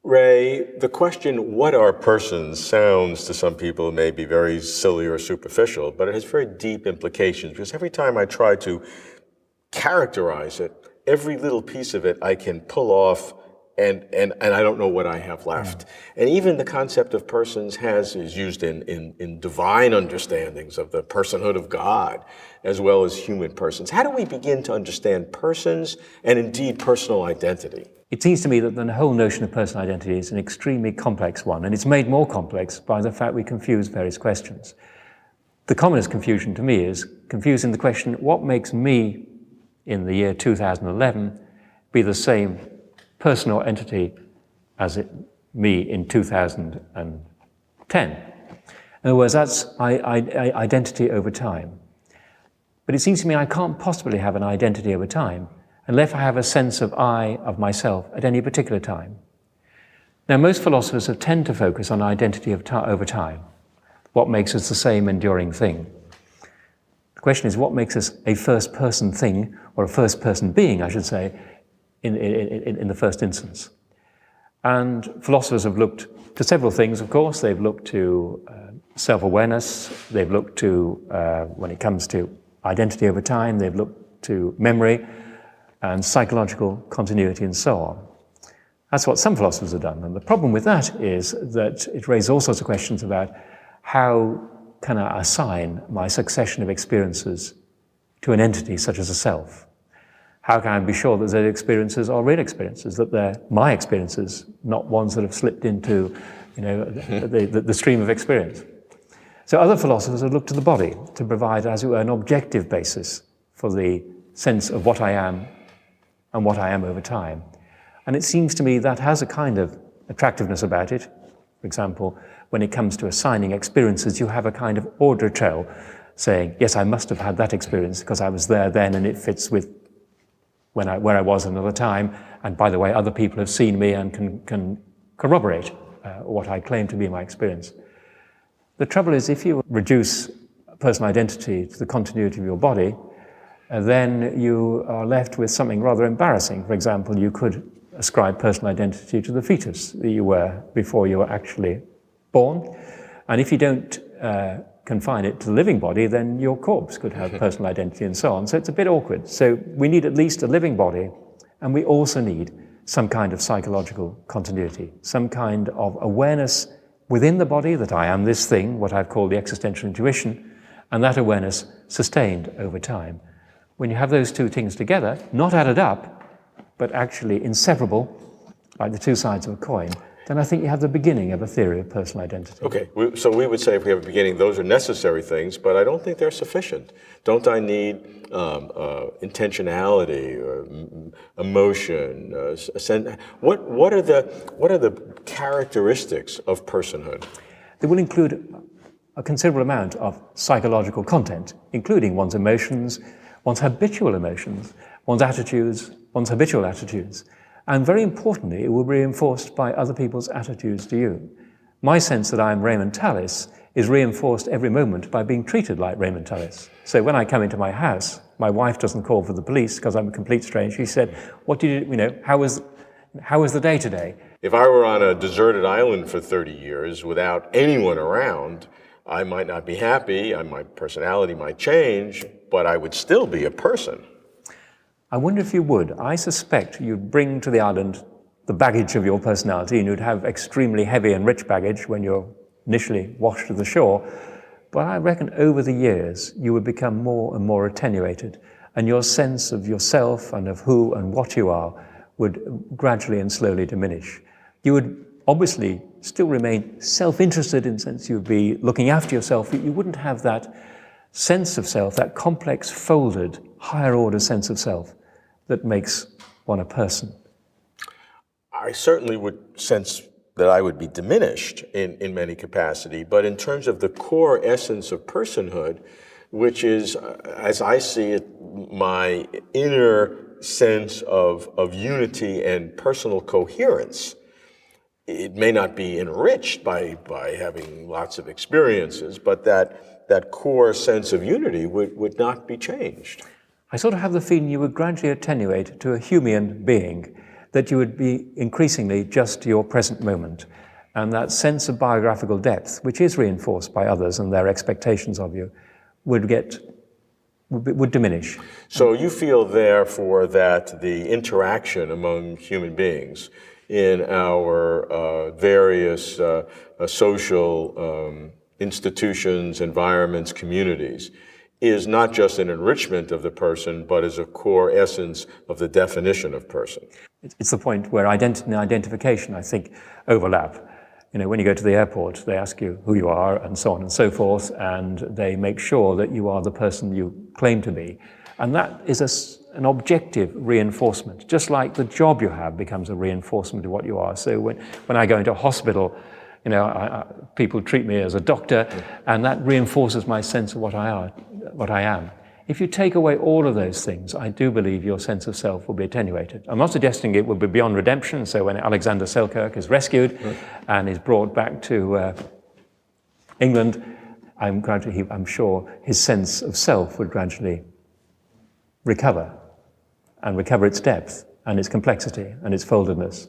Ray, the question, what are persons, sounds to some people may be very silly or superficial, but it has very deep implications because every time I try to characterize it, every little piece of it I can pull off and I don't know what I have left. And even the concept of persons is used in divine understandings of the personhood of God as well as human persons. How do we begin to understand persons and indeed personal identity? It seems to me that the whole notion of personal identity is an extremely complex one, and it's made more complex by the fact we confuse various questions. The commonest confusion to me is confusing the question, what makes me in the year 2011 be the same person or entity as me in 2010? In other words, that's identity over time. But it seems to me I can't possibly have an identity over time unless I have a sense of of myself at any particular time. Now, most philosophers have tend to focus on identity over time, what makes us the same enduring thing. The question is, what makes us a first-person thing, or a first-person being, I should say, in the first instance? And philosophers have looked to several things, of course. They've looked to self-awareness. They've looked to, when it comes to identity over time, they've looked to memory and psychological continuity and so on. That's what some philosophers have done. And the problem with that is that it raises all sorts of questions about how can I assign my succession of experiences to an entity such as a self? How can I be sure that those experiences are real experiences, that they're my experiences, not ones that have slipped into the stream of experience? So other philosophers have looked to the body to provide, as it were, an objective basis for the sense of what I am and what I am over time. And it seems to me that has a kind of attractiveness about it. For example, when it comes to assigning experiences, you have a kind of ordre trail saying, yes, I must have had that experience because I was there then and it fits with where I was another time. And by the way, other people have seen me and can corroborate what I claim to be my experience. The trouble is, if you reduce personal identity to the continuity of your body, then you are left with something rather embarrassing. For example, you could ascribe personal identity to the fetus that you were before you were actually born. And if you don't confine it to the living body, then your corpse could have personal identity and so on. So it's a bit awkward. So we need at least a living body, and we also need some kind of psychological continuity, some kind of awareness within the body that I am this thing, what I've called the existential intuition, and that awareness sustained over time. When you have those two things together, not added up, but actually inseparable, like the two sides of a coin, then I think you have the beginning of a theory of personal identity. Okay, so we would say if we have a beginning, those are necessary things, but I don't think they're sufficient. Don't I need intentionality, or emotion? What are the characteristics of personhood? They will include a considerable amount of psychological content, including one's emotions, one's habitual emotions, one's attitudes, one's habitual attitudes. And very importantly, it will be reinforced by other people's attitudes to you. My sense that I am Raymond Tallis is reinforced every moment by being treated like Raymond Tallis. So when I come into my house, my wife doesn't call for the police because I'm a complete stranger. She said, "What did you how was the day today?" If I were on a deserted island for 30 years without anyone around, I might not be happy, my personality might change, but I would still be a person. I wonder if you would. I suspect you'd bring to the island the baggage of your personality, and you'd have extremely heavy and rich baggage when you're initially washed to the shore. But I reckon over the years, you would become more and more attenuated, and your sense of yourself and of who and what you are would gradually and slowly diminish. You would obviously still remain self-interested in the sense you'd be looking after yourself, but you wouldn't have that sense of self, that complex, folded, higher-order sense of self that makes one a person. I certainly would sense that I would be diminished in many capacity, but in terms of the core essence of personhood, which is, as I see it, my inner sense of unity and personal coherence, it may not be enriched by having lots of experiences, but that core sense of unity would not be changed. I sort of have the feeling you would gradually attenuate to a Humean being, that you would be increasingly just your present moment. And that sense of biographical depth, which is reinforced by others and their expectations of you, would diminish. So you feel, therefore, that the interaction among human beings in our various social institutions, environments, communities, is not just an enrichment of the person, but is a core essence of the definition of person. It's the point where identity and identification, I think, overlap. You know, when you go to the airport, they ask you who you are and so on and so forth, and they make sure that you are the person you claim to be. And that is an objective reinforcement, just like the job you have becomes a reinforcement of what you are. So when I go into a hospital, you know, people treat me as a doctor, and that reinforces my sense of what I am. If you take away all of those things, I do believe your sense of self will be attenuated. I'm not suggesting it will be beyond redemption, so when Alexander Selkirk is rescued and is brought back to England, I'm sure his sense of self would gradually recover its depth and its complexity and its foldedness.